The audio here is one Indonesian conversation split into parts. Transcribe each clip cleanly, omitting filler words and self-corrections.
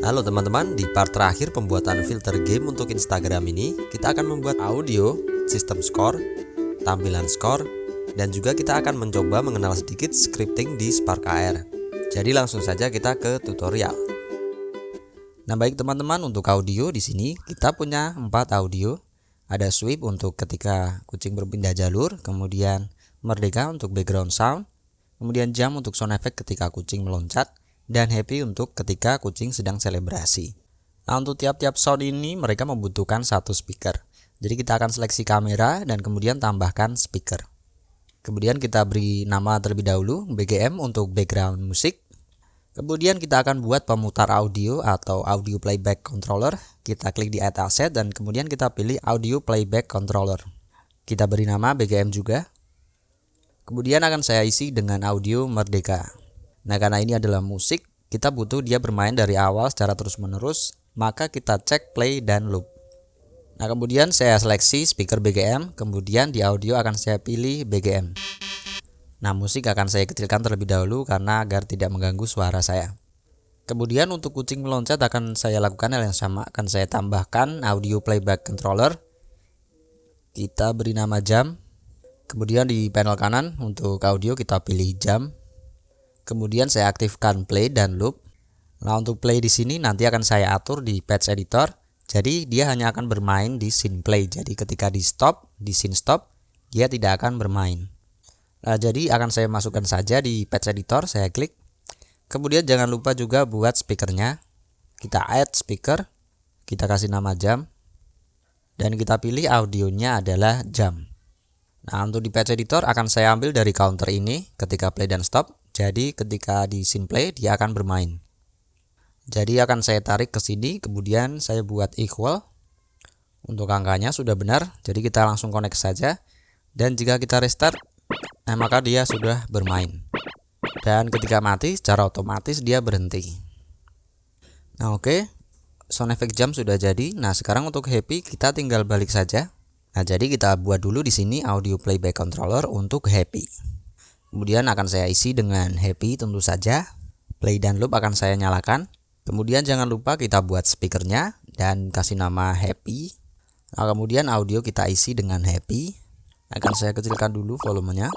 Halo teman-teman, di part terakhir pembuatan filter game untuk Instagram ini, kita akan membuat audio, sistem skor, tampilan skor, dan juga kita akan mencoba mengenal sedikit scripting di Spark AR. Jadi langsung saja kita ke tutorial. Nah baik teman-teman, untuk audio di sini kita punya 4 audio. Ada sweep untuk ketika kucing berpindah jalur, kemudian merdeka untuk background sound, kemudian jump untuk sound effect ketika kucing meloncat, dan happy untuk ketika kucing sedang selebrasi. Nah untuk tiap-tiap sound ini mereka membutuhkan satu speaker. Jadi kita akan seleksi kamera dan kemudian tambahkan speaker. Kemudian kita beri nama terlebih dahulu BGM untuk background musik. Kemudian kita akan buat pemutar audio atau audio playback controller. Kita klik di add asset dan kemudian kita pilih audio playback controller. Kita beri nama BGM juga. Kemudian akan saya isi dengan audio merdeka. Nah karena ini adalah musik, kita butuh dia bermain dari awal secara terus menerus, maka kita cek play dan loop. Nah kemudian saya seleksi speaker BGM, kemudian di audio akan saya pilih BGM. Nah musik akan saya kecilkan terlebih dahulu karena agar tidak mengganggu suara saya. Kemudian untuk kucing meloncat akan saya lakukan hal yang sama, akan saya tambahkan audio playback controller. Kita beri nama jump. Kemudian di panel kanan untuk audio kita pilih jump. Kemudian saya aktifkan play dan loop. Nah untuk play di sini nanti akan saya atur di patch editor. Jadi dia hanya akan bermain di scene play. Jadi ketika di stop, di scene stop, dia tidak akan bermain. Nah jadi akan saya masukkan saja di patch editor. Saya klik. Kemudian jangan lupa juga buat speakernya. Kita add speaker. Kita kasih nama jump. Dan kita pilih audionya adalah jump. Nah untuk di patch editor akan saya ambil dari counter ini ketika play dan stop. Jadi ketika di scene play dia akan bermain. Jadi akan saya tarik ke sini, kemudian saya buat equal. Untuk angkanya sudah benar, jadi kita langsung connect saja. Dan jika kita restart, maka dia sudah bermain. Dan ketika mati, secara otomatis dia berhenti. Nah oke, sound effect jump sudah jadi. Nah sekarang untuk happy kita tinggal balik saja. Nah jadi kita buat dulu di sini audio playback controller untuk happy. Kemudian akan saya isi dengan happy tentu saja. Play dan loop akan saya nyalakan. Kemudian jangan lupa kita buat speakernya dan kasih nama happy. Nah, kemudian audio kita isi dengan happy. Akan saya kecilkan dulu volumenya.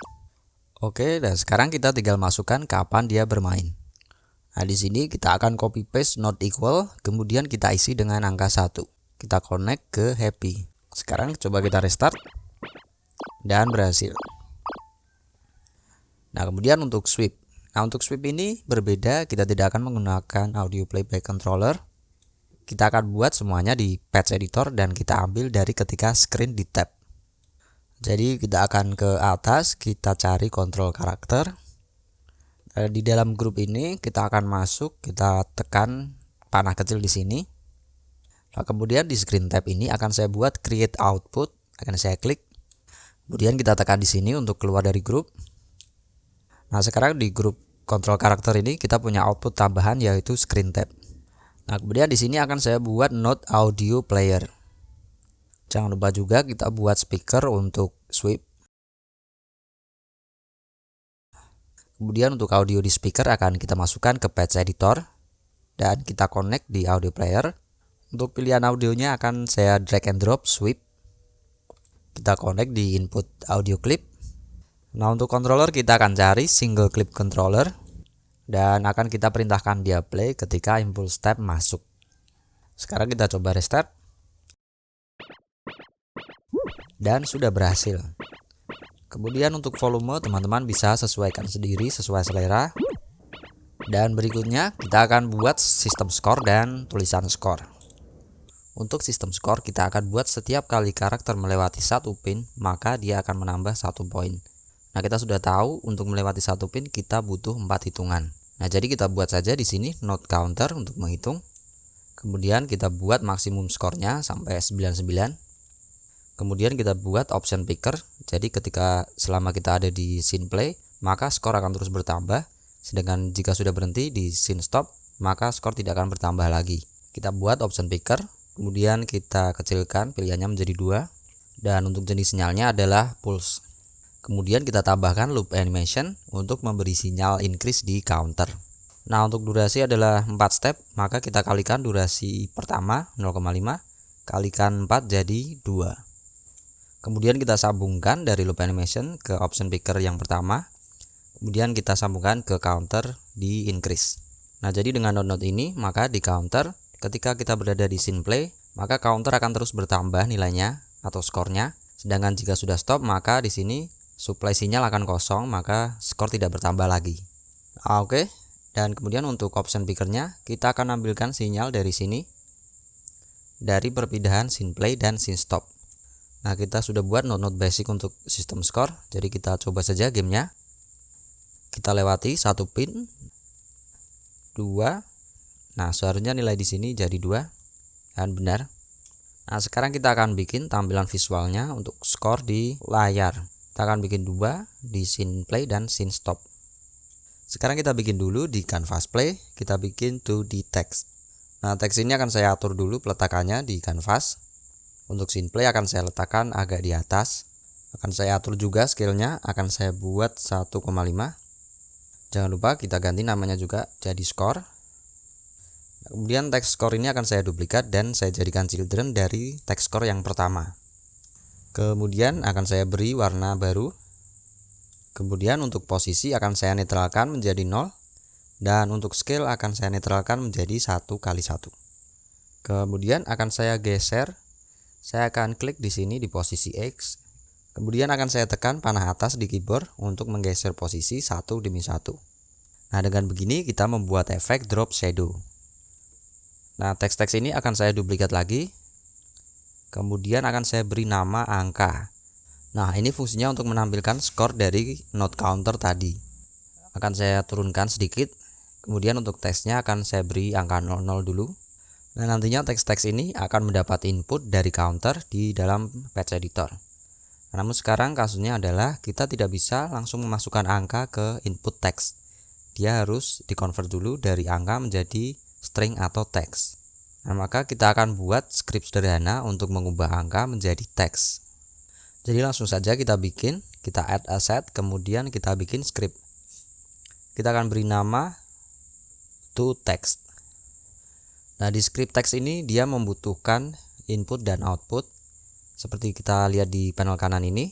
Oke, dan sekarang kita tinggal masukkan kapan dia bermain. Nah, di sini kita akan copy paste not equal, kemudian kita isi dengan angka 1. Kita connect ke happy. Sekarang coba kita restart. Dan berhasil. Nah kemudian untuk sweep. Nah untuk sweep ini berbeda, kita tidak akan menggunakan audio playback controller. Kita akan buat semuanya di patch editor dan kita ambil dari ketika screen di tab. Jadi kita akan ke atas, kita cari control karakter. Di dalam grup ini kita akan masuk, kita tekan panah kecil di sini. Nah kemudian di screen tab ini akan saya buat create output, akan saya klik. Kemudian kita tekan di sini untuk keluar dari grup. Nah sekarang di grup kontrol karakter ini kita punya output tambahan yaitu screen tab. Nah kemudian di sini akan saya buat note audio player. Jangan lupa juga kita buat speaker untuk sweep. Kemudian untuk audio di speaker akan kita masukkan ke patch editor dan kita connect di audio player. Untuk pilihan audionya akan saya drag and drop sweep. Kita connect di input audio clip. Nah untuk controller kita akan cari single clip controller dan akan kita perintahkan dia play ketika impulse step masuk. Sekarang kita coba restart dan sudah berhasil. Kemudian untuk volume teman-teman bisa sesuaikan sendiri sesuai selera. Dan berikutnya kita akan buat sistem skor dan tulisan skor. Untuk sistem skor kita akan buat setiap kali karakter melewati satu pin maka dia akan menambah 1 poin. Nah kita sudah tahu untuk melewati satu pin kita butuh 4 hitungan. Nah jadi kita buat saja di sini note counter untuk menghitung. Kemudian kita buat maksimum skornya sampai 99. Kemudian kita buat option picker. Jadi ketika selama kita ada di scene play maka skor akan terus bertambah. Sedangkan jika sudah berhenti di scene stop maka skor tidak akan bertambah lagi. Kita buat option picker. Kemudian kita kecilkan pilihannya menjadi 2. Dan untuk jenis sinyalnya adalah pulse. Kemudian kita tambahkan loop animation untuk memberi sinyal increase di counter. Nah, untuk durasi adalah 4 step, maka kita kalikan durasi pertama 0,5 kalikan 4 jadi 2. Kemudian kita sambungkan dari loop animation ke option picker yang pertama. Kemudian kita sambungkan ke counter di increase. Nah, jadi dengan node-node ini, maka di counter ketika kita berada di scene play, maka counter akan terus bertambah nilainya atau skornya. Sedangkan jika sudah stop, maka di sini supply sinyal akan kosong, maka skor tidak bertambah lagi. Oke. Dan kemudian untuk option pickernya, kita akan ambilkan sinyal dari sini, dari perpindahan scene play dan scene stop. Nah, kita sudah buat node-node basic untuk sistem score, jadi kita coba saja gamenya. Kita lewati 1 pin, 2. Nah, seharusnya nilai di sini jadi 2, dan benar. Nah, sekarang kita akan bikin tampilan visualnya untuk skor di layar. Kita akan bikin 2 di scene play dan scene stop. Sekarang kita bikin dulu di canvas play, kita bikin 2D text. Nah, teks ini akan saya atur dulu peletakannya di canvas. Untuk scene play akan saya letakkan agak di atas. Akan saya atur juga scale-nya, akan saya buat 1,5. Jangan lupa kita ganti namanya juga jadi score. Kemudian teks score ini akan saya duplikat dan saya jadikan children dari teks score yang pertama. Kemudian akan saya beri warna baru. Kemudian untuk posisi akan saya netralkan menjadi 0. Dan untuk scale akan saya netralkan menjadi 1x1. Kemudian akan saya geser. Saya akan klik di sini di posisi X. Kemudian akan saya tekan panah atas di keyboard untuk menggeser posisi satu demi satu. Nah, dengan begini kita membuat efek drop shadow. Nah, teks-teks ini akan saya duplikat lagi. Kemudian akan saya beri nama angka. Nah, ini fungsinya untuk menampilkan skor dari node counter tadi. Akan saya turunkan sedikit. Kemudian untuk teksnya akan saya beri angka 00 dulu. Nah, nantinya teks-teks ini akan mendapat input dari counter di dalam patch editor. Namun sekarang kasusnya adalah kita tidak bisa langsung memasukkan angka ke input teks. Dia harus dikonvert dulu dari angka menjadi string atau teks. Nah, maka kita akan buat script sederhana untuk mengubah angka menjadi teks. Jadi langsung saja kita bikin, kita add asset, kemudian kita bikin script. Kita akan beri nama toText. Nah, di script teks ini dia membutuhkan input dan output. Seperti kita lihat di panel kanan ini,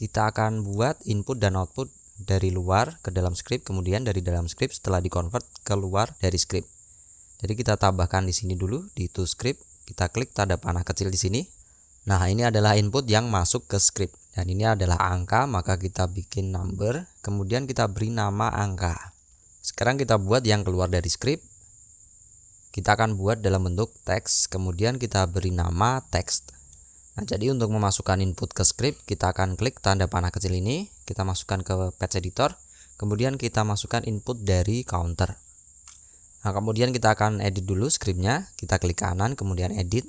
kita akan buat input dan output dari luar ke dalam script, kemudian dari dalam script setelah dikonvert keluar dari script. Jadi kita tambahkan di sini dulu di toScript, kita klik tanda panah kecil di sini. Nah, ini adalah input yang masuk ke script dan ini adalah angka, maka kita bikin number, kemudian kita beri nama angka. Sekarang kita buat yang keluar dari script. Kita akan buat dalam bentuk teks, kemudian kita beri nama text. Nah, jadi untuk memasukkan input ke script, kita akan klik tanda panah kecil ini, kita masukkan ke patch editor, kemudian kita masukkan input dari counter. Nah, kemudian kita akan edit dulu scriptnya, kita klik kanan, kemudian edit.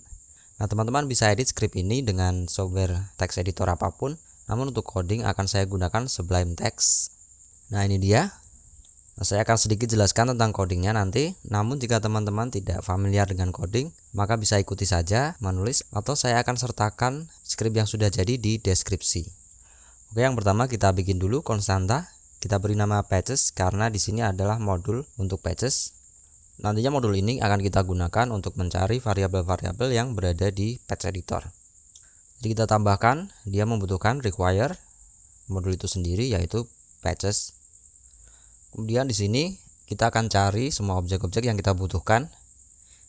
Nah, teman-teman bisa edit script ini dengan software text editor apapun, namun untuk coding akan saya gunakan Sublime Text. Nah, ini dia. Nah, saya akan sedikit jelaskan tentang codingnya nanti, namun jika teman-teman tidak familiar dengan coding, maka bisa ikuti saja menulis atau saya akan sertakan script yang sudah jadi di deskripsi. Oke, yang pertama kita bikin dulu konstanta, kita beri nama patches karena di sini adalah modul untuk patches. Nantinya modul ini akan kita gunakan untuk mencari variabel-variabel yang berada di patch editor. Jadi kita tambahkan, dia membutuhkan require modul itu sendiri yaitu patches. Kemudian di sini kita akan cari semua objek-objek yang kita butuhkan.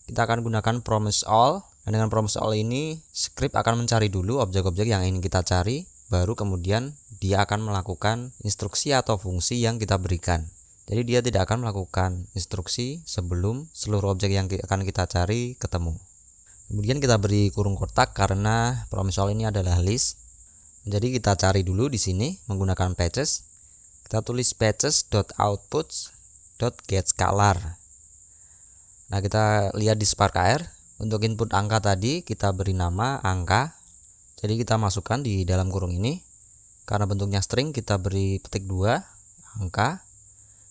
Kita akan gunakan promise all. Dan dengan promise all ini script akan mencari dulu objek-objek yang ingin kita cari, baru kemudian dia akan melakukan instruksi atau fungsi yang kita berikan. Jadi dia tidak akan melakukan instruksi sebelum seluruh objek yang akan kita cari ketemu. Kemudian kita beri kurung kotak karena promise all ini adalah list. Jadi kita cari dulu di sini menggunakan patches. Kita tulis patches.outputs.getScalar. Nah, kita lihat di Spark AR, untuk input angka tadi kita beri nama angka. Jadi kita masukkan di dalam kurung ini. Karena bentuknya string, kita beri petik 2 angka.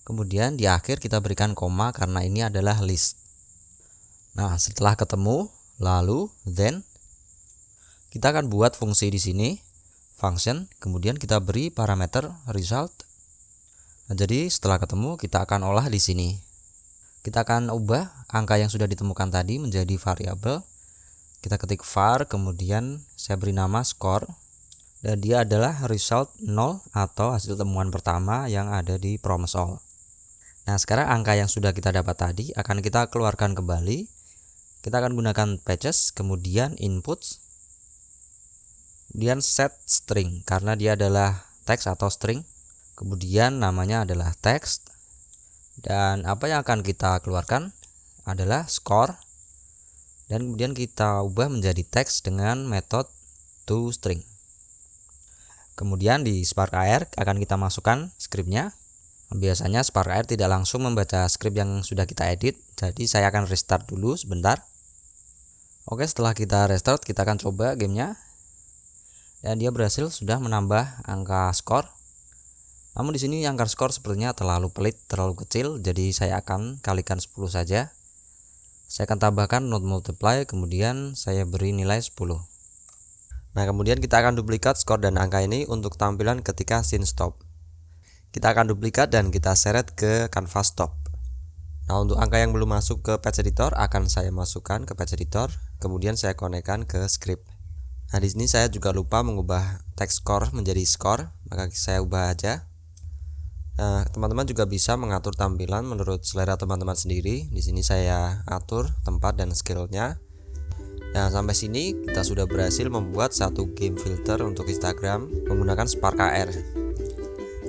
Kemudian di akhir kita berikan koma karena ini adalah list. Nah, setelah ketemu, lalu then kita akan buat fungsi di sini, function, kemudian kita beri parameter result. Nah, jadi setelah ketemu kita akan olah di sini. Kita akan ubah angka yang sudah ditemukan tadi menjadi variabel. Kita ketik var, kemudian saya beri nama score, dan dia adalah result 0 atau hasil temuan pertama yang ada di promise all. Nah, sekarang angka yang sudah kita dapat tadi akan kita keluarkan kembali. Kita akan gunakan patches, kemudian inputs, kemudian set string karena dia adalah teks atau string, kemudian namanya adalah text, dan apa yang akan kita keluarkan adalah score, dan kemudian kita ubah menjadi teks dengan metode toString. Kemudian di SparkAR akan kita masukkan skripnya. Biasanya SparkAR tidak langsung membaca skrip yang sudah kita edit, jadi saya akan restart dulu sebentar. Oke, setelah kita restart kita akan coba gamenya, dan dia berhasil sudah menambah angka skor. Namun di sini angka skor sepertinya terlalu pelit, terlalu kecil, jadi saya akan kalikan 10 saja. Saya akan tambahkan not multiply, kemudian saya beri nilai 10. Nah, kemudian kita akan duplikat skor dan angka ini untuk tampilan ketika scene stop. Kita akan duplikat dan kita seret ke canvas stop. Nah, untuk angka yang belum masuk ke patch editor akan saya masukkan ke patch editor, kemudian saya konekkan ke script. Nah, di sini saya juga lupa mengubah text score menjadi score, maka saya ubah aja. Nah, teman-teman juga bisa mengatur tampilan menurut selera teman-teman sendiri. Di sini saya atur tempat dan scale-nya. Nah, sampai sini kita sudah berhasil membuat satu game filter untuk Instagram menggunakan SparkAR.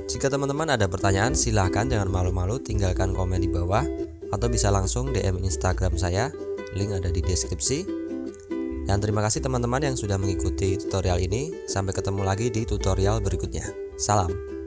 Jika teman-teman ada pertanyaan, silahkan jangan malu-malu tinggalkan komen di bawah atau bisa langsung DM Instagram saya. Link ada di deskripsi. Dan terima kasih teman-teman yang sudah mengikuti tutorial ini. Sampai ketemu lagi di tutorial berikutnya. Salam.